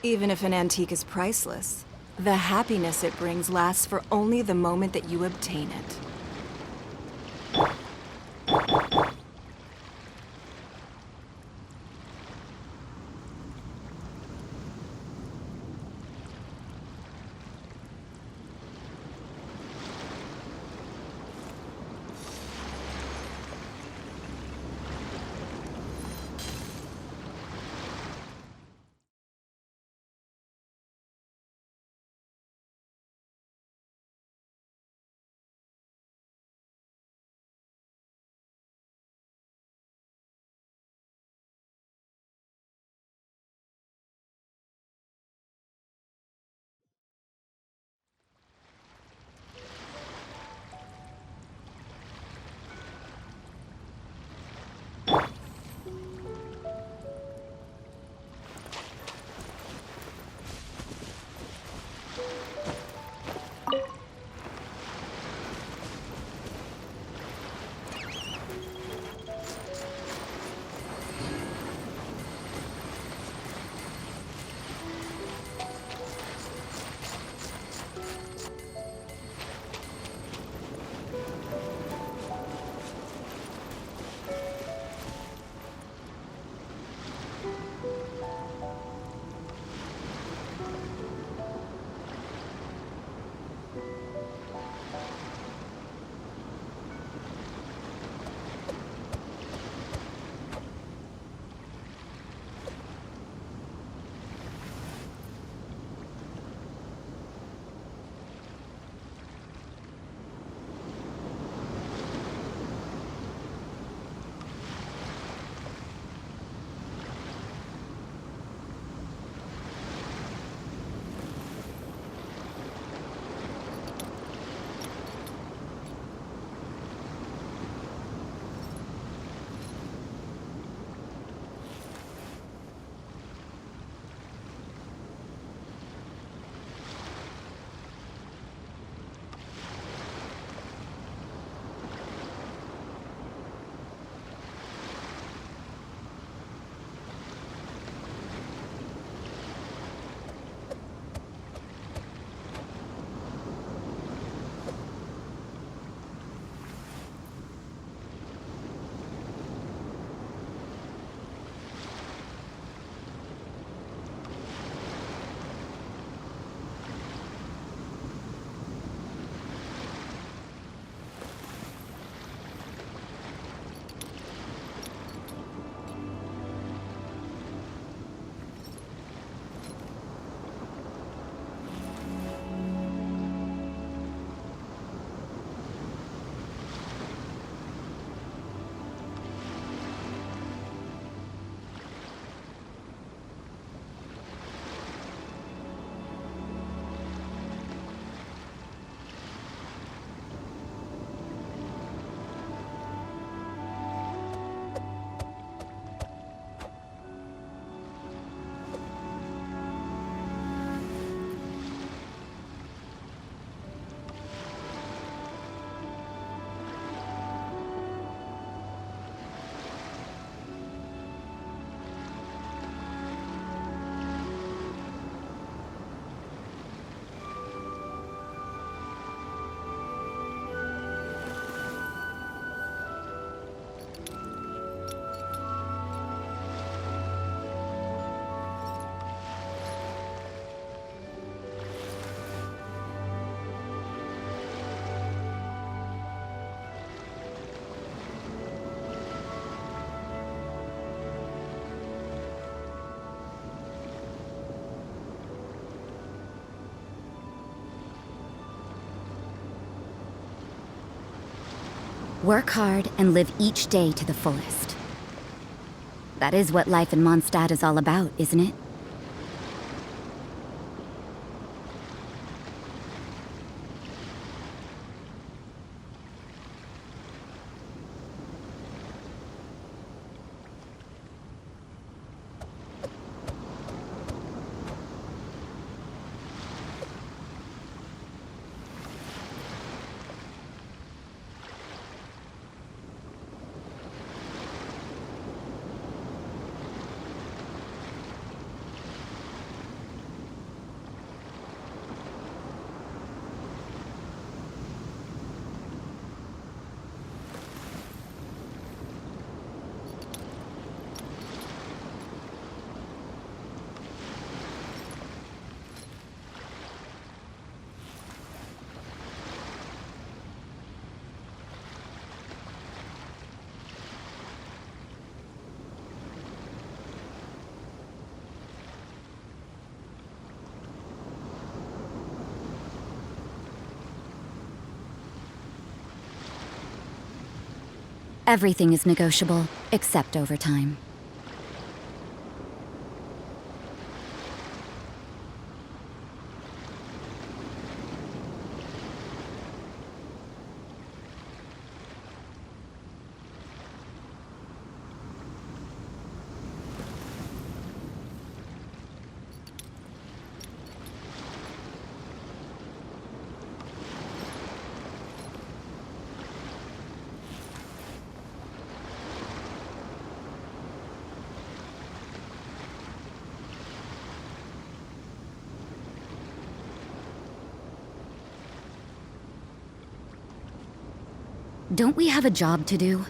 Even if an antique is priceless, the happiness it brings lasts for only the moment that you obtain it. Work hard and live each day to the fullest. That is what life in Mondstadt is all about, isn't it? Everything is negotiable, except overtime. Don't we have a job to do?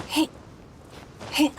Hey. Hey.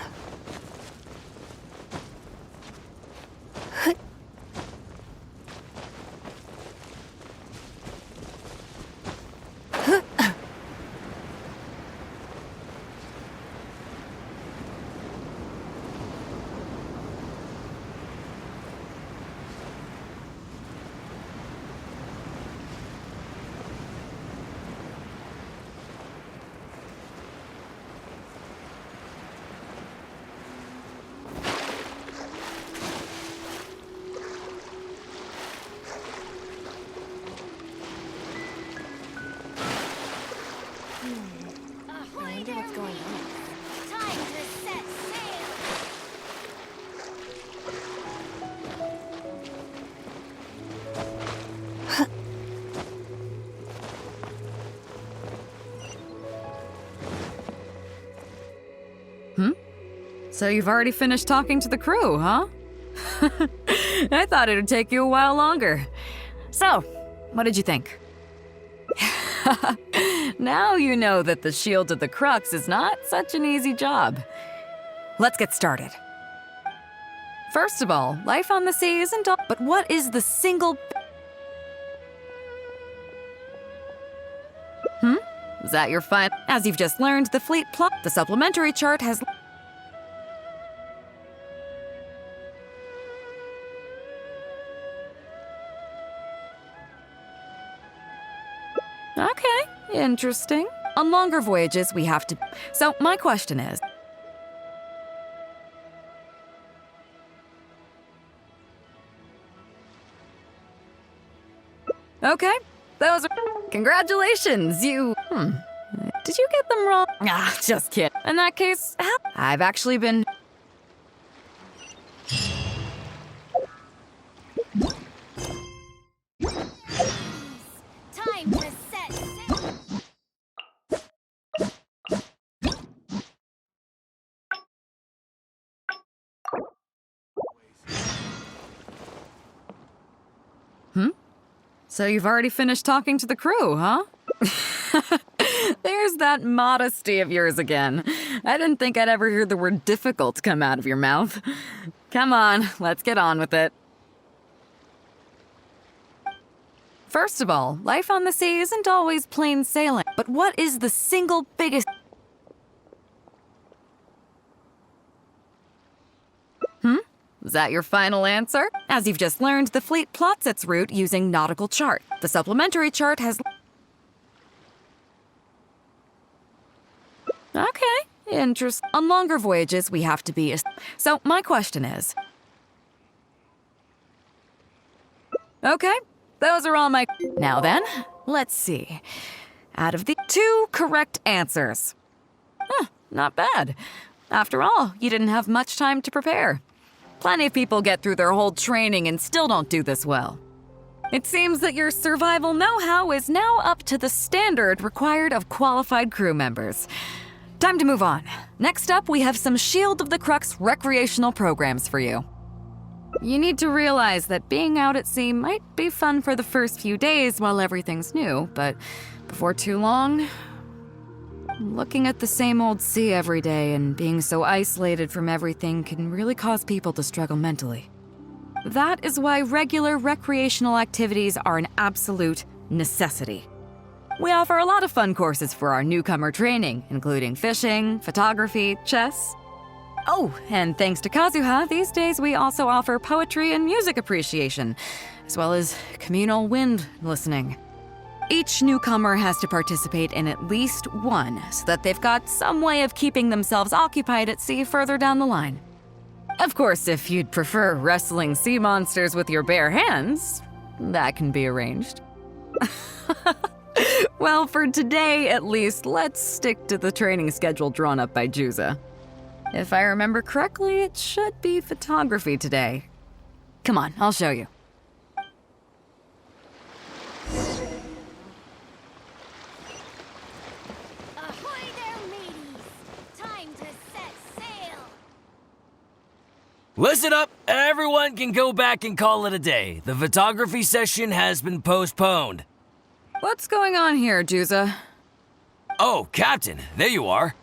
I wonder what's going on. Time to set sail! So you've already finished talking to the crew, huh? I thought it would take you a while longer. So, what did you think? Now you know that the Shield of the Crux is not such an easy job. Let's get started. First of all, life on the sea isn't all, but what is the single... Is that your fun? As you've just learned, the fleet plot, the supplementary chart has... Okay, interesting. On longer voyages, we have to... So, my question is... Okay, those are... Congratulations, you... Did you get them wrong? Ah, just kidding. In that case, I've actually been... Time to set So you've already finished talking to the crew, huh? There's that modesty of yours again. I didn't think I'd ever hear the word difficult come out of your mouth. Come on, let's get on with it. First of all, life on the sea isn't always plain sailing. But what is the single biggest... Is that your final answer? As you've just learned, the fleet plots its route using nautical chart. The supplementary chart has... Okay, interesting. On longer voyages, we have to be... So, my question is... Okay, those are all my... Now then, let's see. Out of the 2 correct answers. Not bad. After all, you didn't have much time to prepare. Plenty of people get through their whole training and still don't do this well. It seems that your survival know-how is now up to the standard required of qualified crew members. Time to move on. Next up, we have some Shield of the Crux recreational programs for you. You need to realize that being out at sea might be fun for the first few days while everything's new, but before too long, looking at the same old sea every day and being so isolated from everything can really cause people to struggle mentally. That is why regular recreational activities are an absolute necessity. We offer a lot of fun courses for our newcomer training, including fishing, photography, chess. Oh, and thanks to Kazuha, these days we also offer poetry and music appreciation, as well as communal wind listening. Each newcomer has to participate in at least one, so that they've got some way of keeping themselves occupied at sea further down the line. Of course, if you'd prefer wrestling sea monsters with your bare hands, that can be arranged. Well, for today at least, let's stick to the training schedule drawn up by Juza. If I remember correctly, it should be photography today. Come on, I'll show you. Ahoy there, mateys! Time to set sail! Listen up! Everyone can go back and call it a day. The photography session has been postponed. What's going on here, Juza? Oh, Captain, there you are.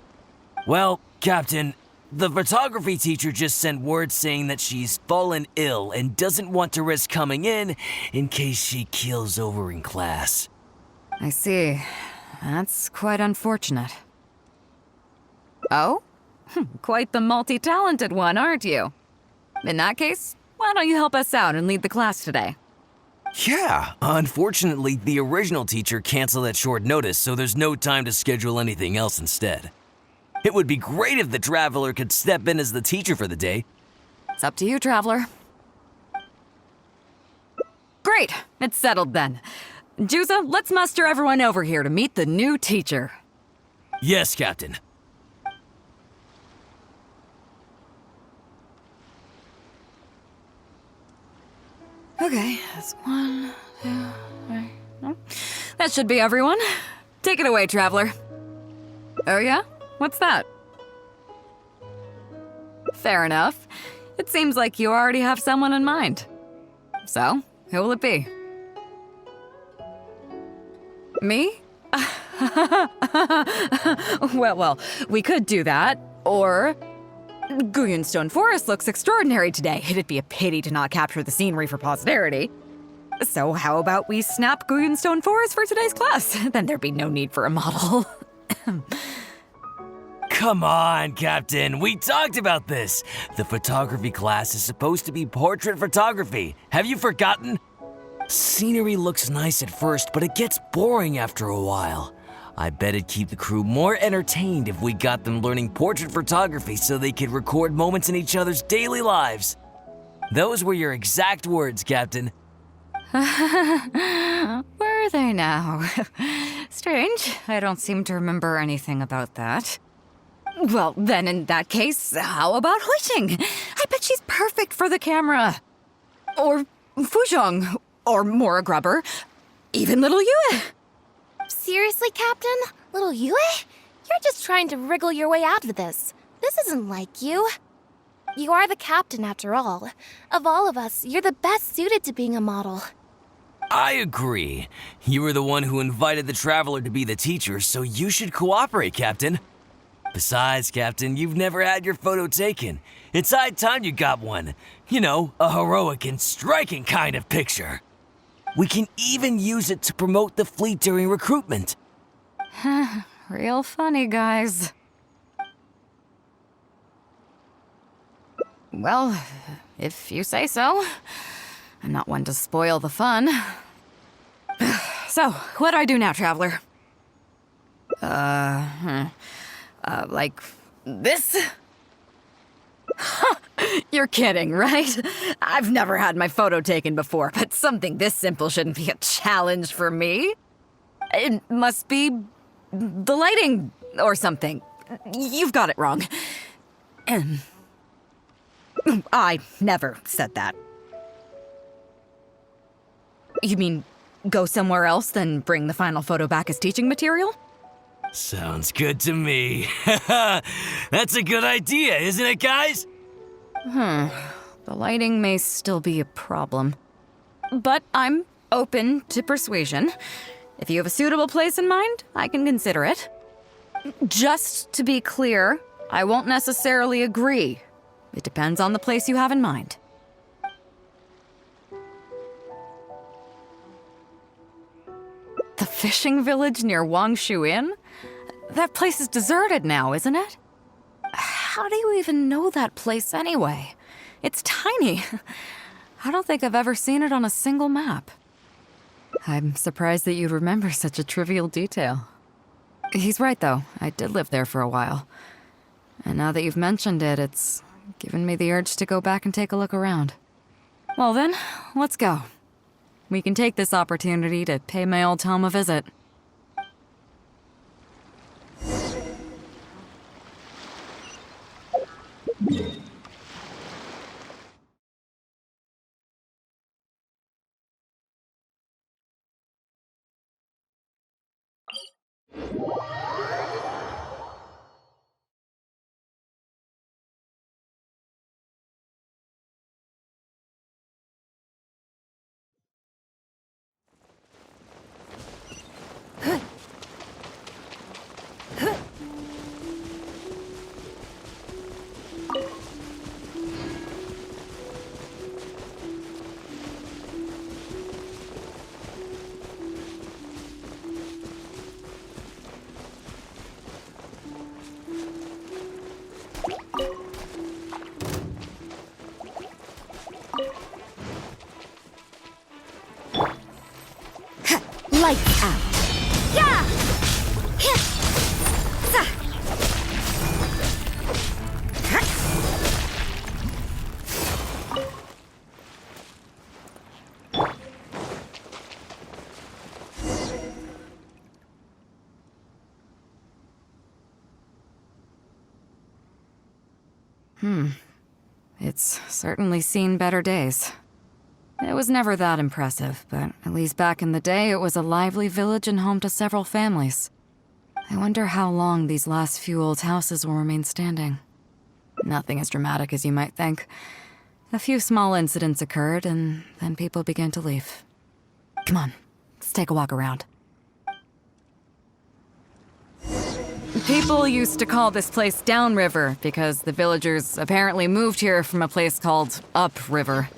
Well, Captain, the photography teacher just sent word saying that she's fallen ill and doesn't want to risk coming in case she keels over in class. I see. That's quite unfortunate. Oh? Quite the multi-talented one, aren't you? In that case, why don't you help us out and lead the class today? Yeah, unfortunately, the original teacher canceled at short notice, so there's no time to schedule anything else instead. It would be great if the Traveler could step in as the teacher for the day. It's up to you, Traveler. Great! It's settled then. Juza, let's muster everyone over here to meet the new teacher. Yes, Captain. Okay, that's 1, 2, 3. No. That should be everyone. Take it away, Traveler. Oh yeah? What's that? Fair enough. It seems like you already have someone in mind. So, who will it be? Me? Well, we could do that. Or... Guyunstone Forest looks extraordinary today. It'd be a pity to not capture the scenery for posterity. So how about we snap Guyunstone Forest for today's class? Then there'd be no need for a model. Come on, Captain. We talked about this. The photography class is supposed to be portrait photography. Have you forgotten? Scenery looks nice at first, but it gets boring after a while. I bet it'd keep the crew more entertained if we got them learning portrait photography so they could record moments in each other's daily lives. Those were your exact words, Captain. Were they now? Strange. I don't seem to remember anything about that. Well, then in that case, how about Huixing? I bet she's perfect for the camera. Or Fuzhong. Or Mora Grubber. Even little Yue. Seriously, Captain? Little Yue? You're just trying to wriggle your way out of this. This isn't like you. You are the captain, after all. Of all of us, you're the best suited to being a model. I agree. You were the one who invited the traveler to be the teacher, so you should cooperate, Captain. Besides, Captain, you've never had your photo taken. It's high time you got one. You know, a heroic and striking kind of picture. We can even use it to promote the fleet during recruitment. Real funny, guys. Well, if you say so. I'm not one to spoil the fun. So, what do I do now, Traveler? Like this? You're kidding, right? I've never had my photo taken before, but something this simple shouldn't be a challenge for me. It must be the lighting or something. You've got it wrong. I never said that. You mean go somewhere else, then bring the final photo back as teaching material? Sounds good to me. That's a good idea, isn't it, guys? The lighting may still be a problem. But I'm open to persuasion. If you have a suitable place in mind, I can consider it. Just to be clear, I won't necessarily agree. It depends on the place you have in mind. The fishing village near Wangshu Inn? That place is deserted now, isn't it? How do you even know that place anyway? It's tiny. I don't think I've ever seen it on a single map. I'm surprised that you'd remember such a trivial detail. He's right, though. I did live there for a while. And now that you've mentioned it, it's given me the urge to go back and take a look around. Well then, let's go. We can take this opportunity to pay my old home a visit. Lights out. Yeah! It's certainly seen better days. It was never that impressive, but at least back in the day, it was a lively village and home to several families. I wonder how long these last few old houses will remain standing. Nothing as dramatic as you might think. A few small incidents occurred, and then people began to leave. Come on, let's take a walk around. People used to call this place Downriver because the villagers apparently moved here from a place called Upriver.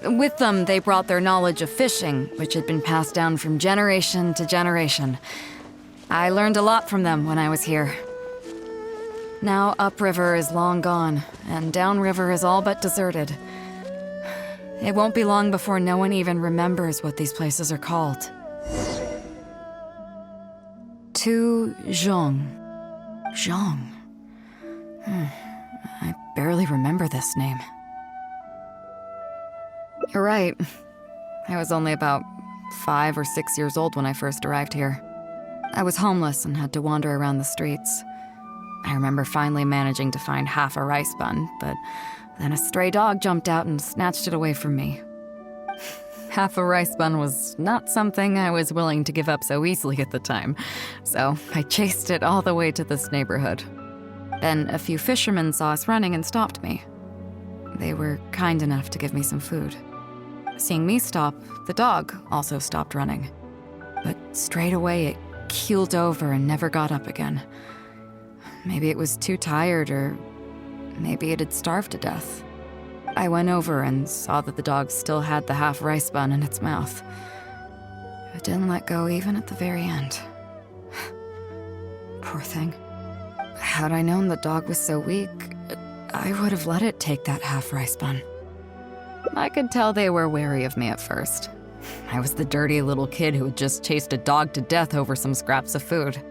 With them, they brought their knowledge of fishing, which had been passed down from generation to generation. I learned a lot from them when I was here. Now Upriver is long gone, and Downriver is all but deserted. It won't be long before no one even remembers what these places are called. Tu Zhong. Zhong. I barely remember this name. You're right. I was only about 5 or 6 years old when I first arrived here. I was homeless and had to wander around the streets. I remember finally managing to find half a rice bun, but then a stray dog jumped out and snatched it away from me. Half a rice bun was not something I was willing to give up so easily at the time, so I chased it all the way to this neighborhood. Then a few fishermen saw us running and stopped me. They were kind enough to give me some food. Seeing me stop, the dog also stopped running. But straight away it keeled over and never got up again. Maybe it was too tired, or maybe it had starved to death. I went over and saw that the dog still had the half rice bun in its mouth. It didn't let go even at the very end. Poor thing. Had I known the dog was so weak, I would have let it take that half rice bun. I could tell they were wary of me at first. I was the dirty little kid who had just chased a dog to death over some scraps of food.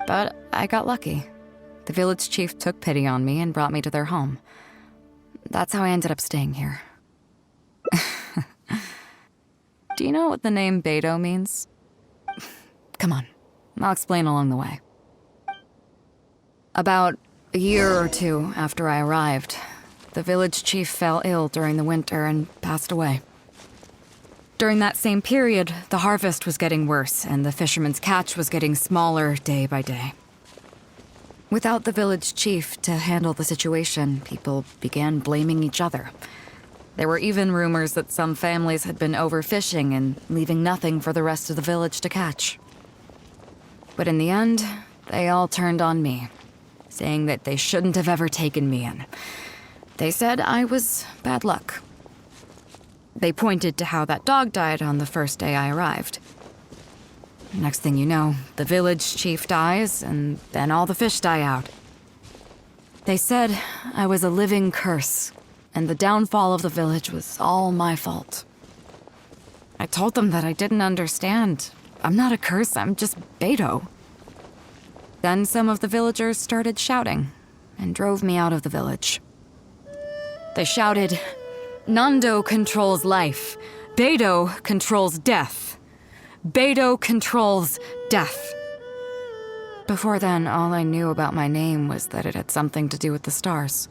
But I got lucky. The village chief took pity on me and brought me to their home. That's how I ended up staying here. Do you know what the name Beidou means? Come on, I'll explain along the way. About a year or two after I arrived, the village chief fell ill during the winter and passed away. During that same period, the harvest was getting worse and the fishermen's catch was getting smaller day by day. Without the village chief to handle the situation, people began blaming each other. There were even rumors that some families had been overfishing and leaving nothing for the rest of the village to catch. But in the end, they all turned on me, saying that they shouldn't have ever taken me in. They said I was bad luck. They pointed to how that dog died on the first day I arrived. Next thing you know, the village chief dies, and then all the fish die out. They said I was a living curse, and the downfall of the village was all my fault. I told them that I didn't understand. I'm not a curse, I'm just Beidou. Then some of the villagers started shouting, and drove me out of the village. They shouted, "Nando controls life. Beidou controls death. Beidou controls death." Before then, all I knew about my name was that it had something to do with the stars.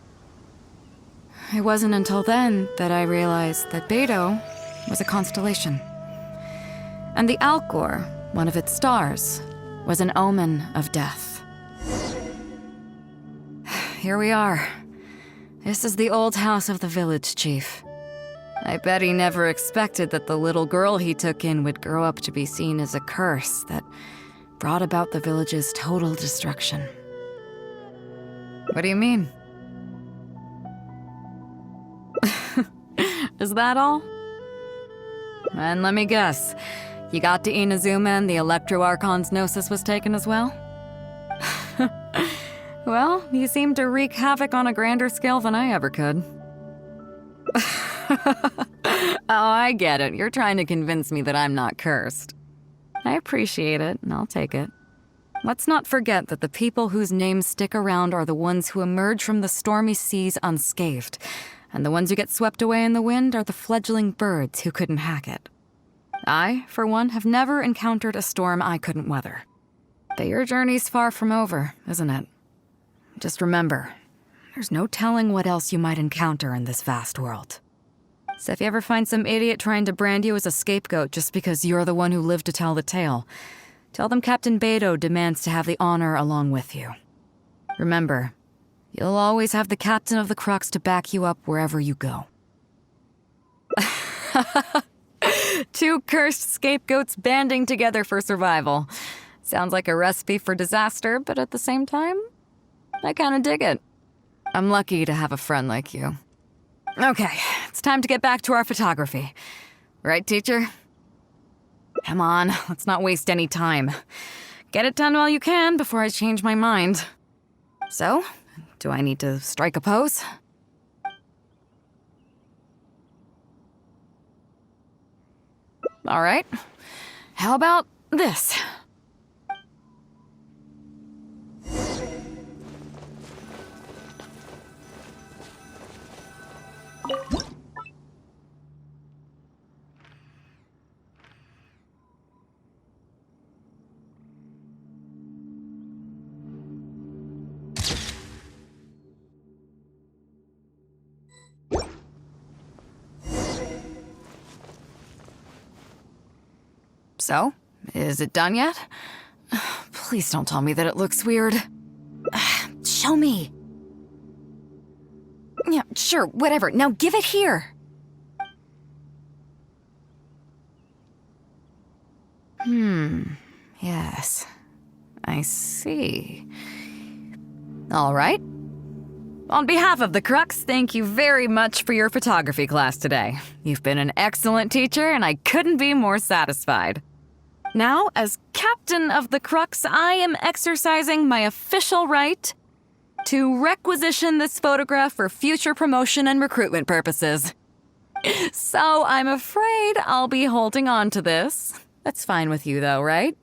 It wasn't until then that I realized that Beidou was a constellation. And the Alcor, one of its stars, was an omen of death. Here we are. This is the old house of the village chief. I bet he never expected that the little girl he took in would grow up to be seen as a curse that brought about the village's total destruction. What do you mean? Is that all? And let me guess, you got to Inazuma and the Electro Archon's Gnosis was taken as well? Well, you seem to wreak havoc on a grander scale than I ever could. Oh, I get it. You're trying to convince me that I'm not cursed. I appreciate it, and I'll take it. Let's not forget that the people whose names stick around are the ones who emerge from the stormy seas unscathed, and the ones who get swept away in the wind are the fledgling birds who couldn't hack it. I, for one, have never encountered a storm I couldn't weather. But your journey's far from over, isn't it? Just remember, there's no telling what else you might encounter in this vast world. So if you ever find some idiot trying to brand you as a scapegoat just because you're the one who lived to tell the tale, tell them Captain Beidou demands to have the honor along with you. Remember, you'll always have the captain of the Crux to back you up wherever you go. Two cursed scapegoats banding together for survival. Sounds like a recipe for disaster, but at the same time, I kinda dig it. I'm lucky to have a friend like you. Okay, it's time to get back to our photography. Right, teacher? Come on, let's not waste any time. Get it done while you can before I change my mind. So, do I need to strike a pose? All right. How about this? So, is it done yet? Please don't tell me that it looks weird. Show me. Yeah, sure, whatever. Now give it here. Yes. I see. All right. On behalf of the Crux, thank you very much for your photography class today. You've been an excellent teacher, and I couldn't be more satisfied. Now, as captain of the Crux, I am exercising my official right to requisition this photograph for future promotion and recruitment purposes. So I'm afraid I'll be holding on to this. That's fine with you, though, right?